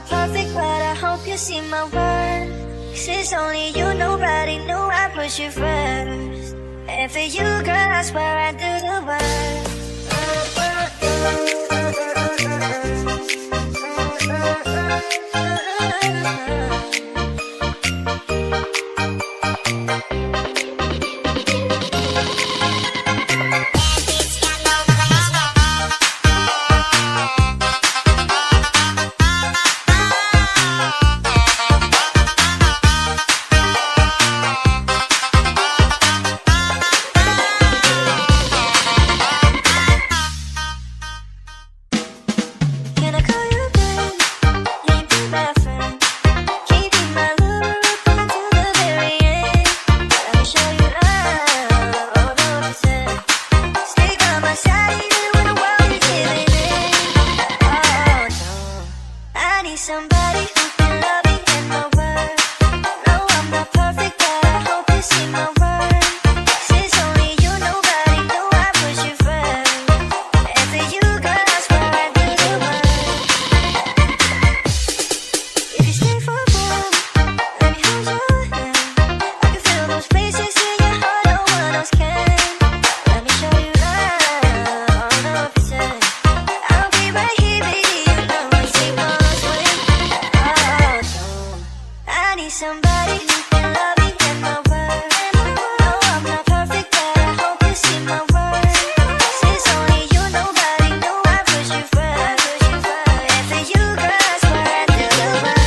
not perfect, but I hope you see my worth. 'Cause it's only you, nobody knew I put you first. And for you, girl, I swear I do the work. Somebody who can love me in my word. No, I'm not perfect, but I hope you see my worth. 'Cause it's only you, nobody knew I put you first. And for you, girl, I swear I do the work. If you stay for a while, let me hold your hand. I can feel those places in your heart no one else can. Let me show you love, 100%. I'll be right here, baby, you know I see what's way. I need somebody who can love me in my word. No, I'm not perfect, but I hope you see my worth. 'Cause it's only you, nobody knew I put you first. And for you, girl, I swear I do the work.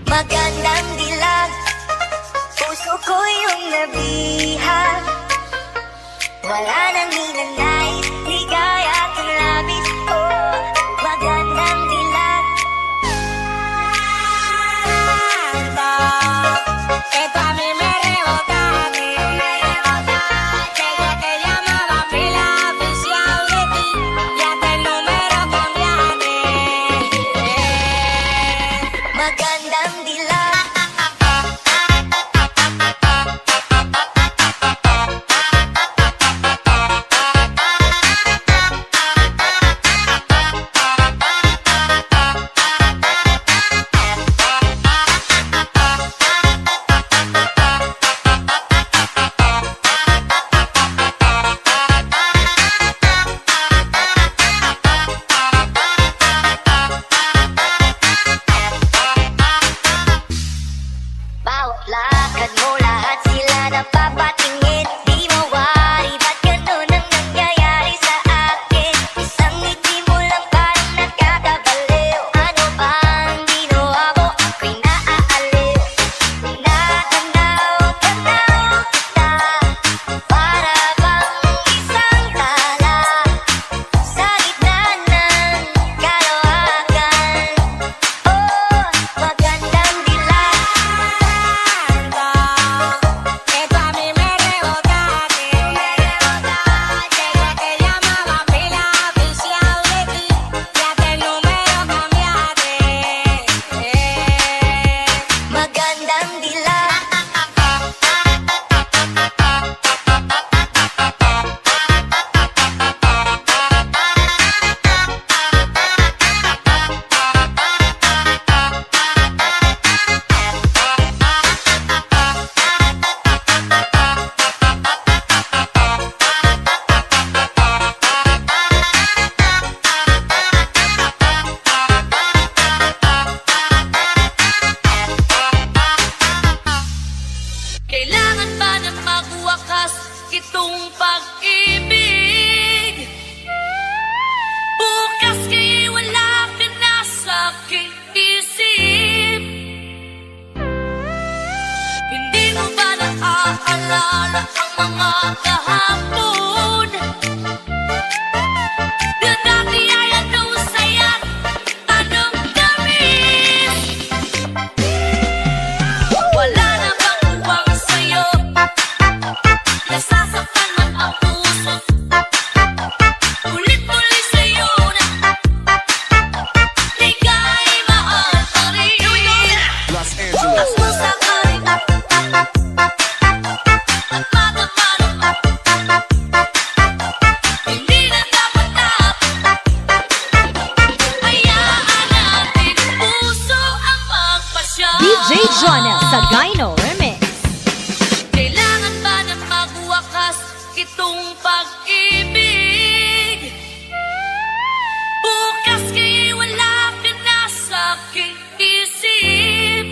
Magandang dilag, puso ko yung nabihag. Wala nang hinanais, ligaya at labis. Oh, magandang dilag. Esto a mí me rebota, desde que llamaba a mí la oficial de ti, y hasta el número cambiaste. Magandang dilag. Jonel sa Gyno Remix. Kailangan ba na magwakas itong pag-ibig? Bukas kay wala ka na sa aking isip.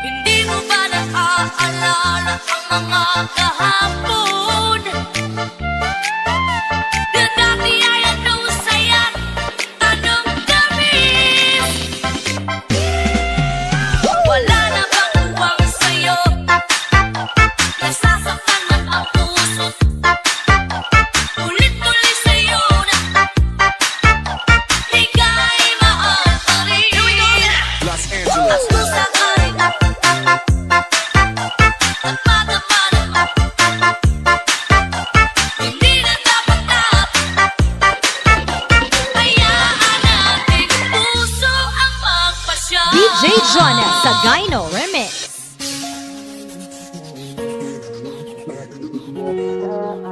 Hindi mo ba naaalala ang mga kahapon? Na dati ay anong saya, anong tamis. Wala na bang uwang sa'yo? Nasasaktan na ang puso. Ulit-ulit sa'yo na ika'y mahal pa rin. Los Angeles. Ang pusa ka rin at madama na hindi na dapat na hayaan nating puso ang magpasya. DJ Jonel sa Gyno Remix.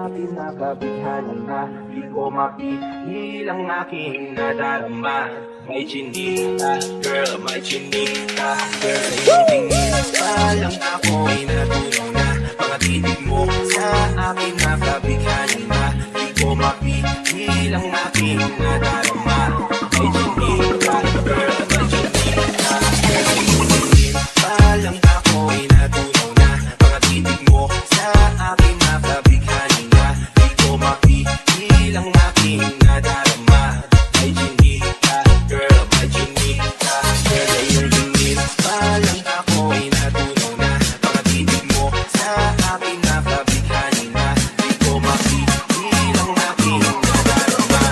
Aking nakabighani na di ko mapigil ang aking nadarama. May chinita, girl, may chinita. Girl, sa iyong tingin pa lang ako'y natulong na. Mga titig mo sa aking nakabighani na di ko mapigil ang aking nadarama. May chinita, girl, may chinita. Girl, sa iyong tingin pa lang ako'y natulong na. Mga titig mo sa aking nakabighani na di ko mapigil ang aking nadarama. May chinita, girl, may chinita. Girl, sa iyong tingin pa lang ako'y natulong na. Mga titig mo sa aking nakabighani na di ko mapigil ang aking nadarama.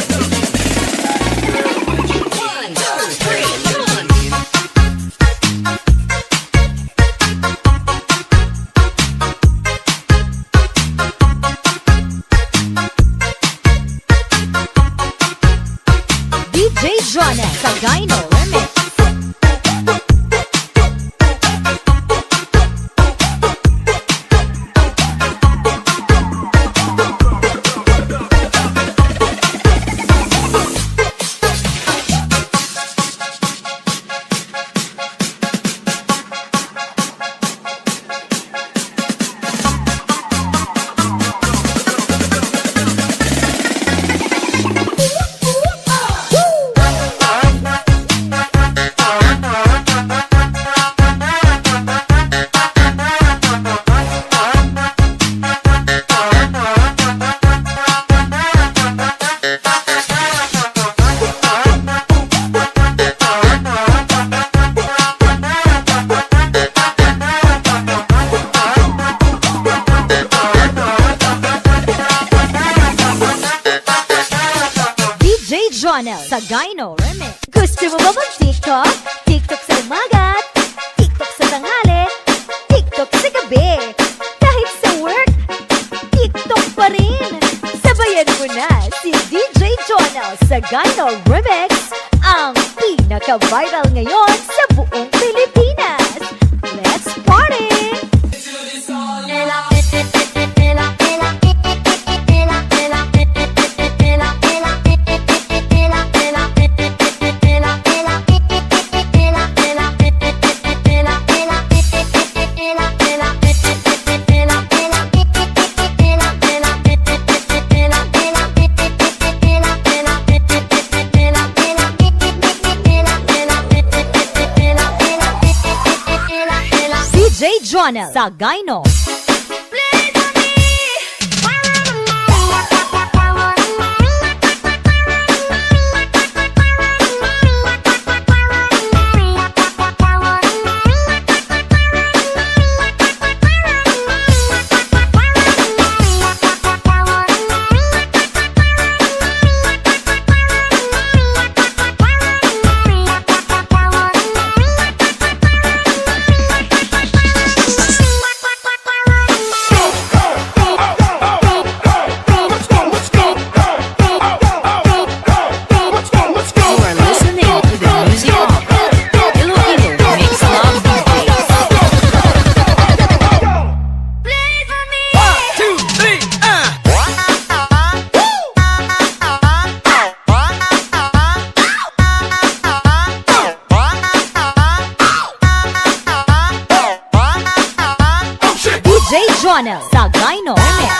May chinita, girl, may chinita. DJ Jonel sa Gyno Remix. DJ Jonel sa Gyno Remix. Gusto mo ba mag-TikTok? TikTok sa umaga, TikTok sa tanghali, TikTok sa gabi. Kahit sa work, TikTok pa rin. Sabayan mo na si DJ Jonel sa Gyno Remix, ang pinaka-viral ngayon sa buong Pilipinas. Let's party! DJ Jonel sa Gyno. Jonel sa Gyno Remix.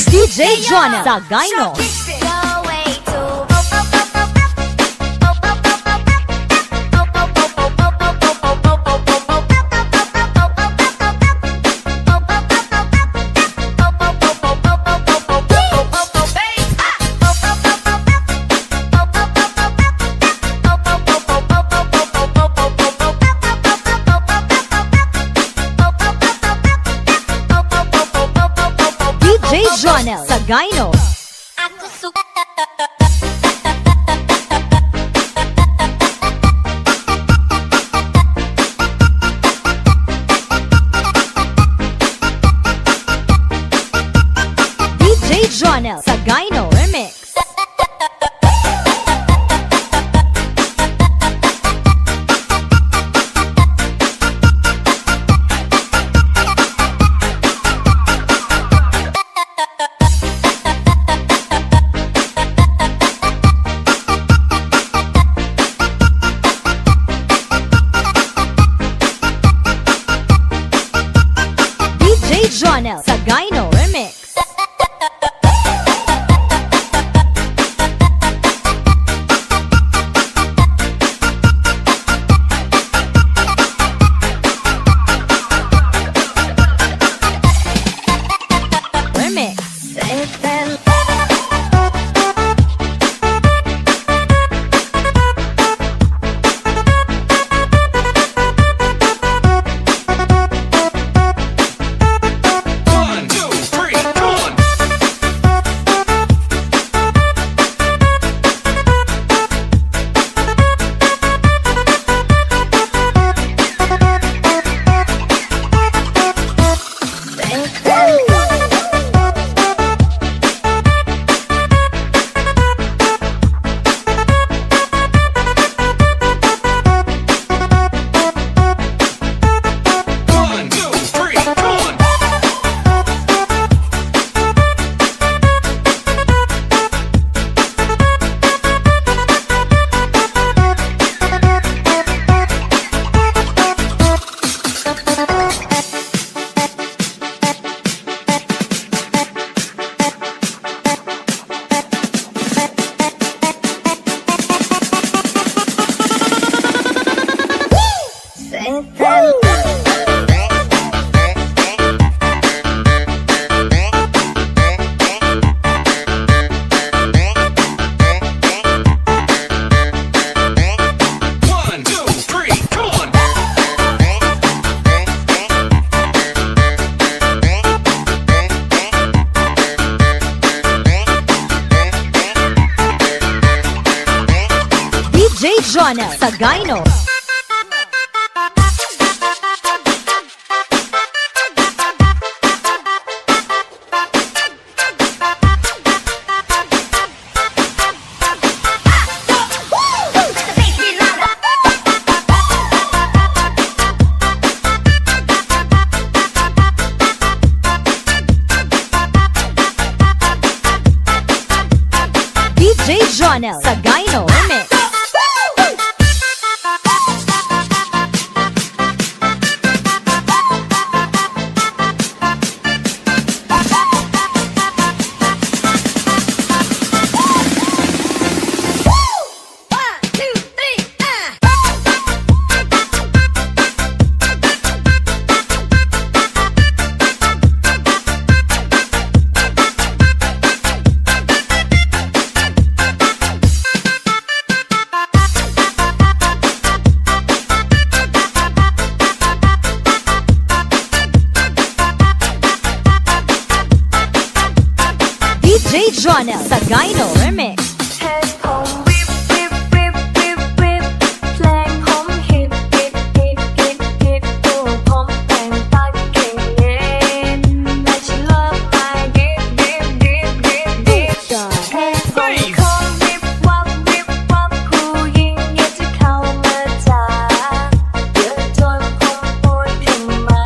DJ Jonel sa Gyno. DJ Jonel sa Gyno. Aku suka DJ Jonel sa Gyno Remix. DJ Jonel sa Gyno Remix. Remix. One, two, three, come on. One, two, three, come on. One, two, three, come on. DJ Jonel sa Gyno. DJ Jonel sa Gyno Remix. DJ Jonel sa Gyno Remix. เหตุผมวิบวิบวิบวิบวิบเพลงผมฮิตฮิตฮิตฮิตฮิตตัวผมแต่งตัดเก่งเองและฉันเลิกไปดิบดิบดิบดิบดิบเหตุผมคงวิบวับผู้หญิงอยากจะเข้ามาจ้าเยอะจนผมพูดถึงมา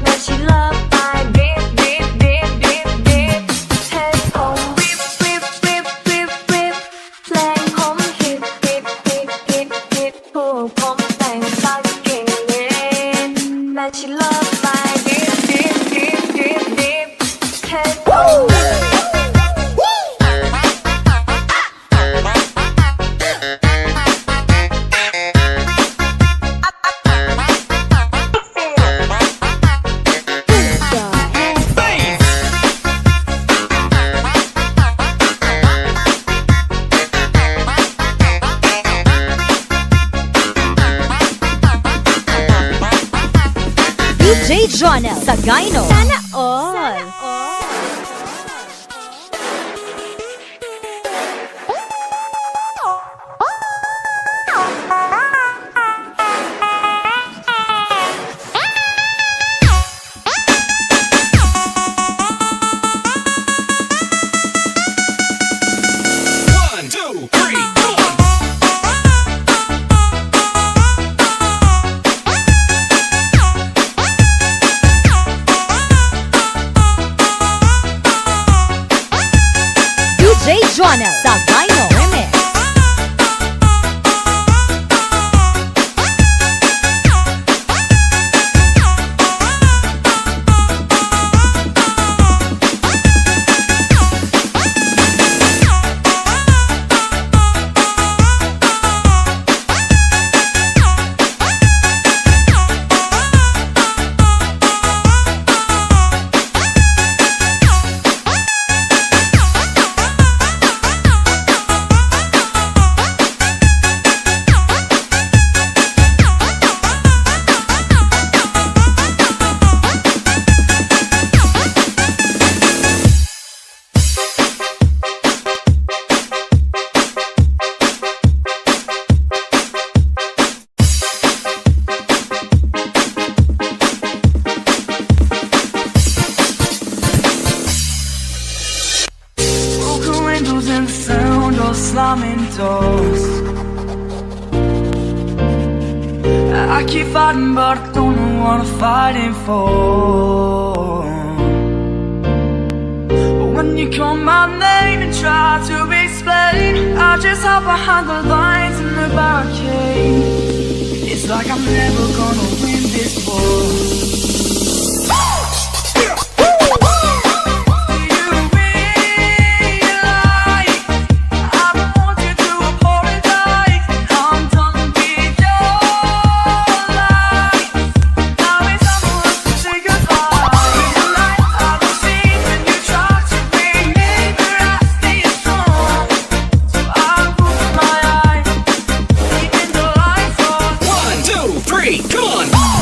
และฉันเลิกไปดิบดิบดิบดิบดิบ ถูกผมแต่งสายเก่งเล่นและ she love my deep deep deep deep deep head oh DJ Jonel sa Gyno. Sana all. One, two, three, go! DJ Jonel sa Gyno Remix. Broken windows and the sound of slamming doors. I keep fighting but I don't know what I'm fighting for. But when you call my name and try to explain, I just hide behind the lines in the barricade. It's like I'm never gonna win this war. One, two, three, come on!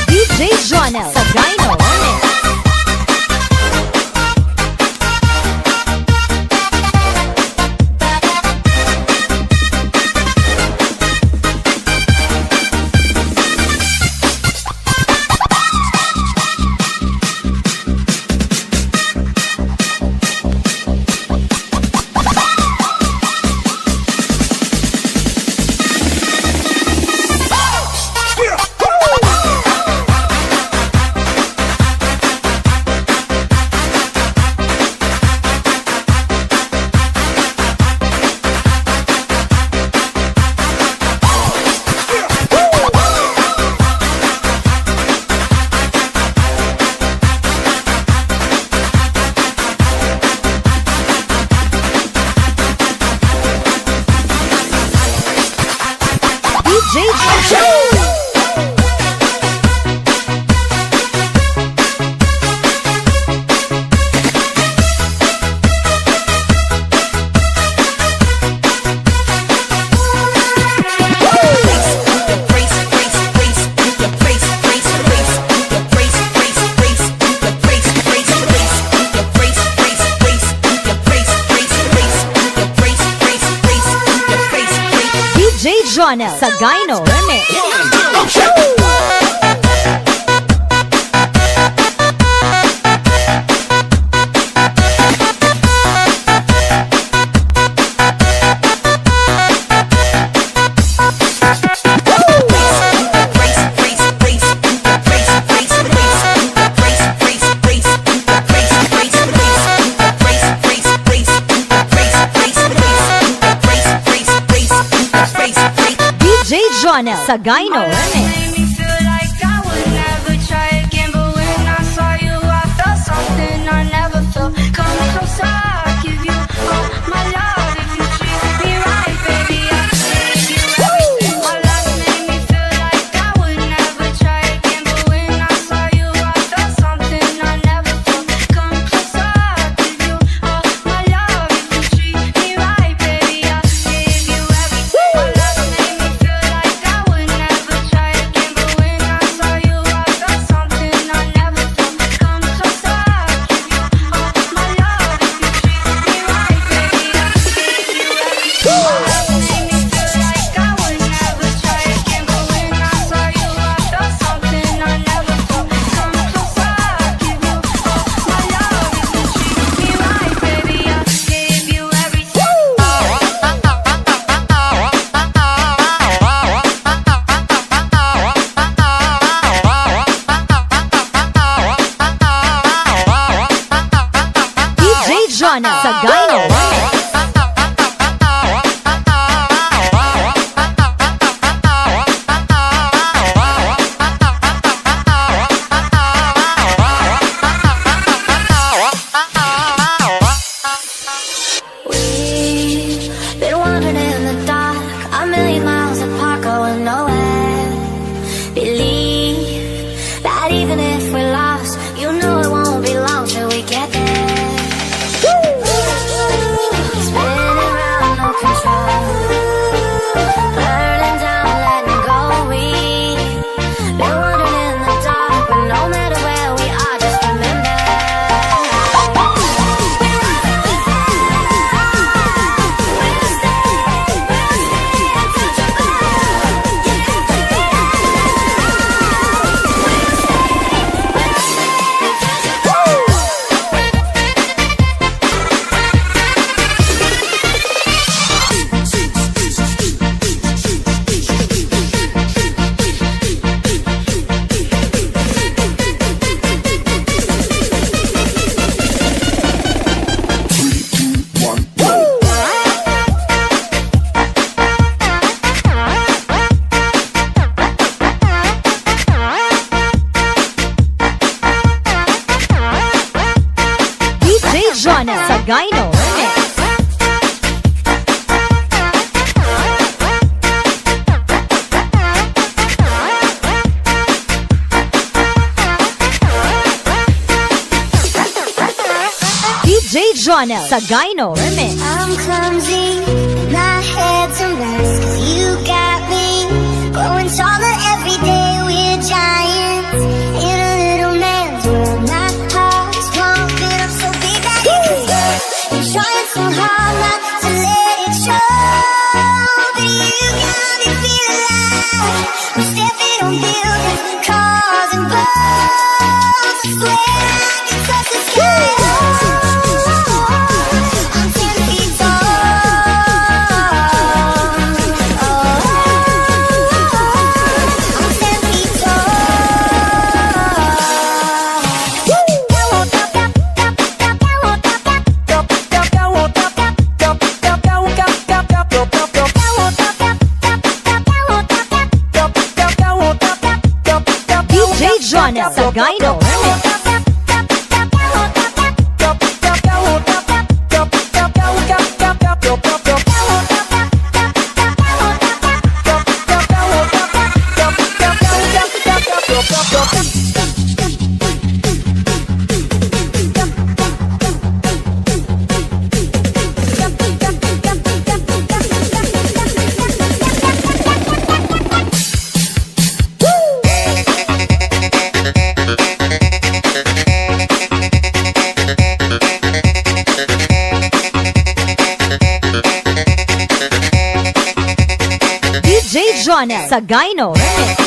DJ Jonel sa Gyno Remix. DJ Jonel. DJ Jonel sa Gyno Remix. One, two, Brace, Jonel sa Gyno Made Remix. me feel like I would never try again, but when I saw you, I felt something I never felt. Come closer, I'll give you all my love. If you treat me right, baby, I'll give you everything. My love made me feel like I would never try again, but when I saw you, I felt something I never felt. Come closer, I'll give you all my love. If you treat me right, baby, I'll give you everything. My love made me feel like I would never try again, but when I saw you, I felt something I never felt. Come closer, I'll give you all my love. If you treat me right, baby, I'll give you everything. My love made me feel like I would never try again, but when I saw you, I felt something I never felt. Come closer, I'll give you all my love. If you treat me right, baby, I'll give you everything. DJ Jonel sa Gyno Remix. We've been wandering in the dark, a million miles apart, going nowhere. Believe that even if we're lost, you know it won't be long till we get there. Spinning round, no control. Burning down, letting go. We've been wandering in the dark, but no matter where we are, just remember. DJ Jonel sa Gyno Remix. DJ Jonel sa Gyno Remix. I'm clumsy, my head's a mess, 'cause you got me growing taller every day. We're giants in a little man's world. My heart's pumping up so big that it can burst. I'm trying so hard not to let it show, but you got me feeling like I'm stepping on buildings, cars and boats. I swear I can touch the sky. I'm 10 feet tall. I'm 10 feet DJ Jonel sa Gyno Remix. DJ Jonel sa Gyno Remix.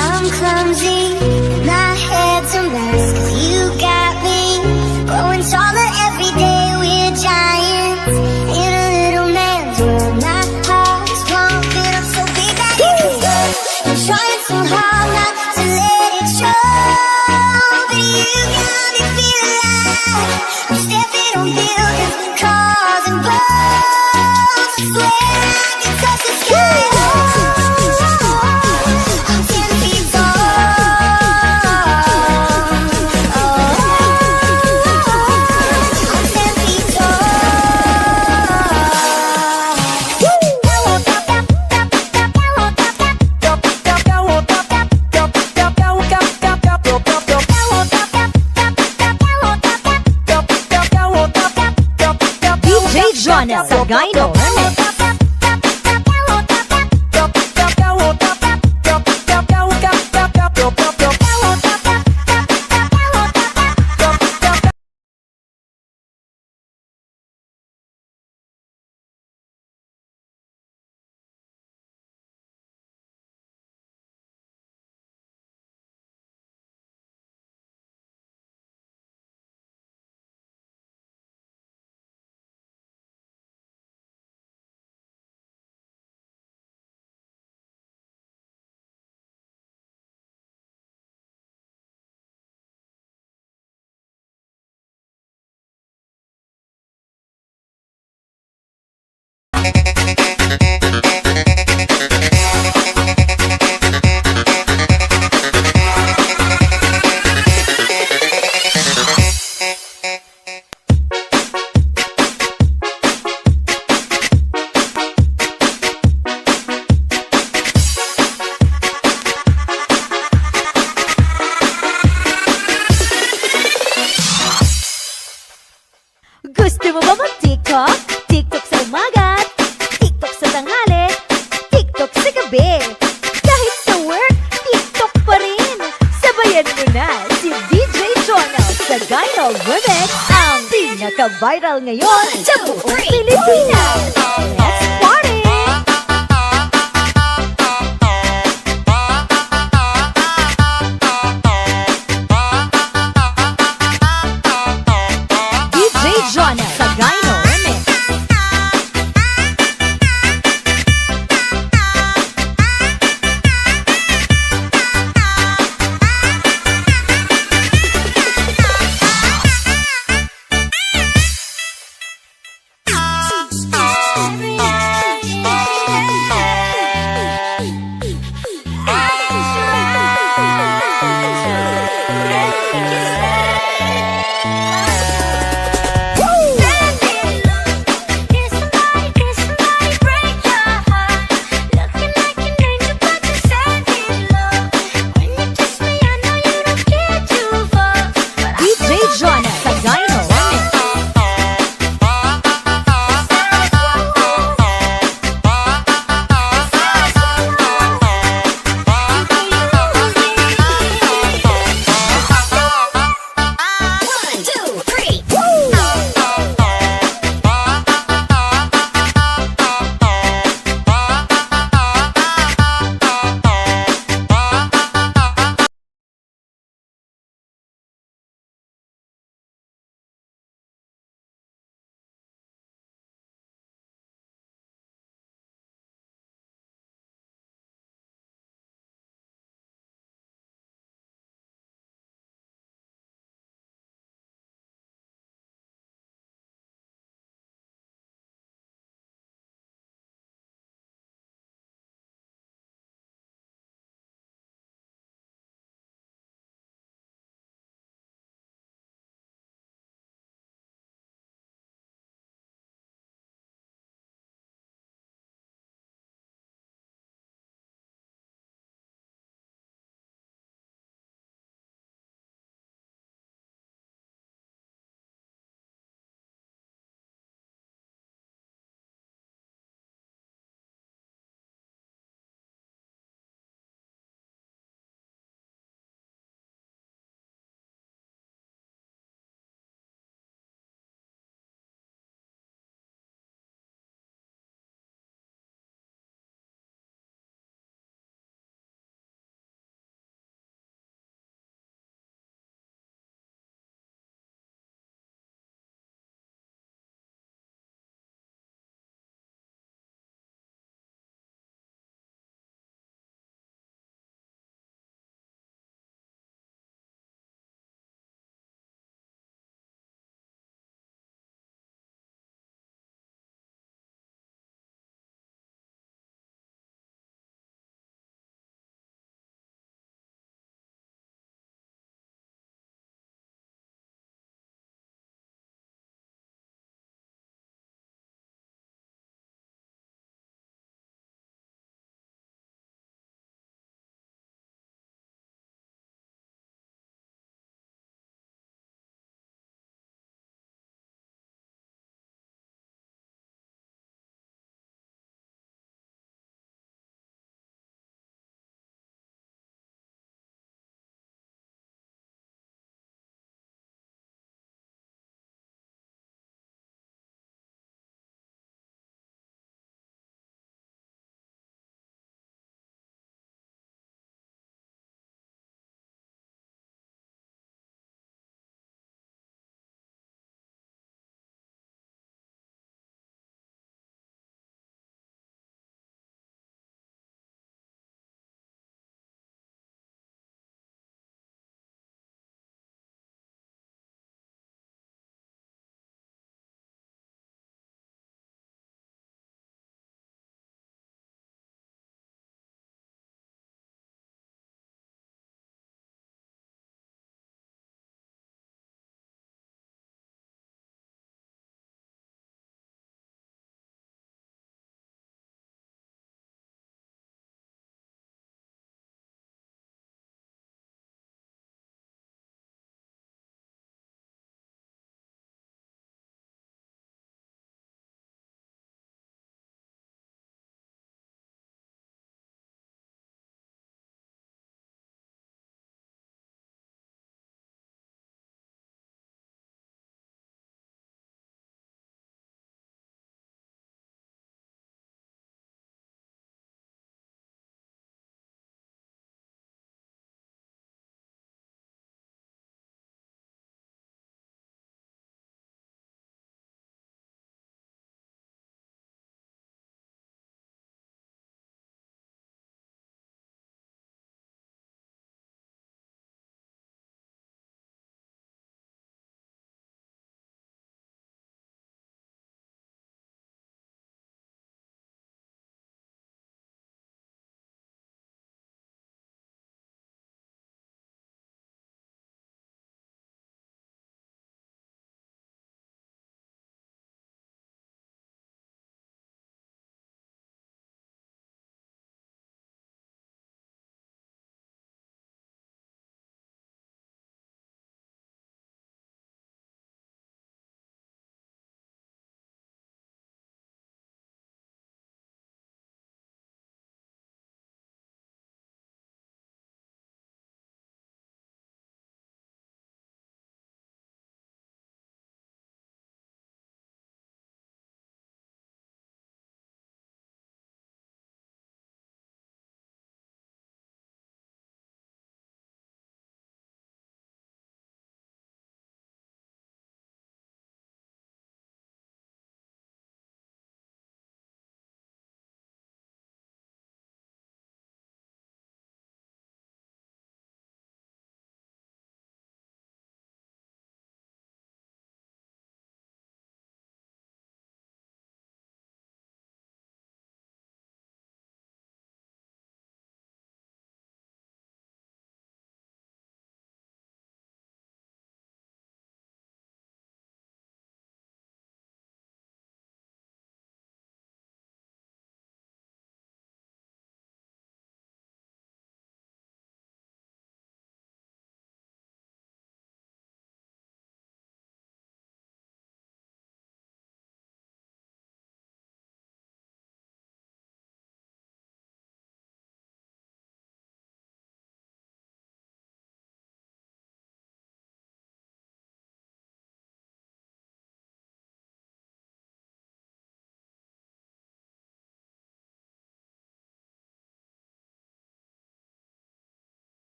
I'm clumsy, my head's a mess, 'cause you got me growing taller every day. We're giants in a little man's world. My heart's pumping up so big that it can burst. Jonel sa Gyno Remix. Gusto mo ba mag-TikTok? TikTok sa umaga, TikTok sa tanghali, TikTok sa gabi. Kahit sa work, TikTok pa rin. Sabayan mo na si DJ Jonel sa Gyno Remix, ang pinaka-viral ngayon sa buong Pilipinas. Let's party! DJ Jonel sa Gyno Remix. Every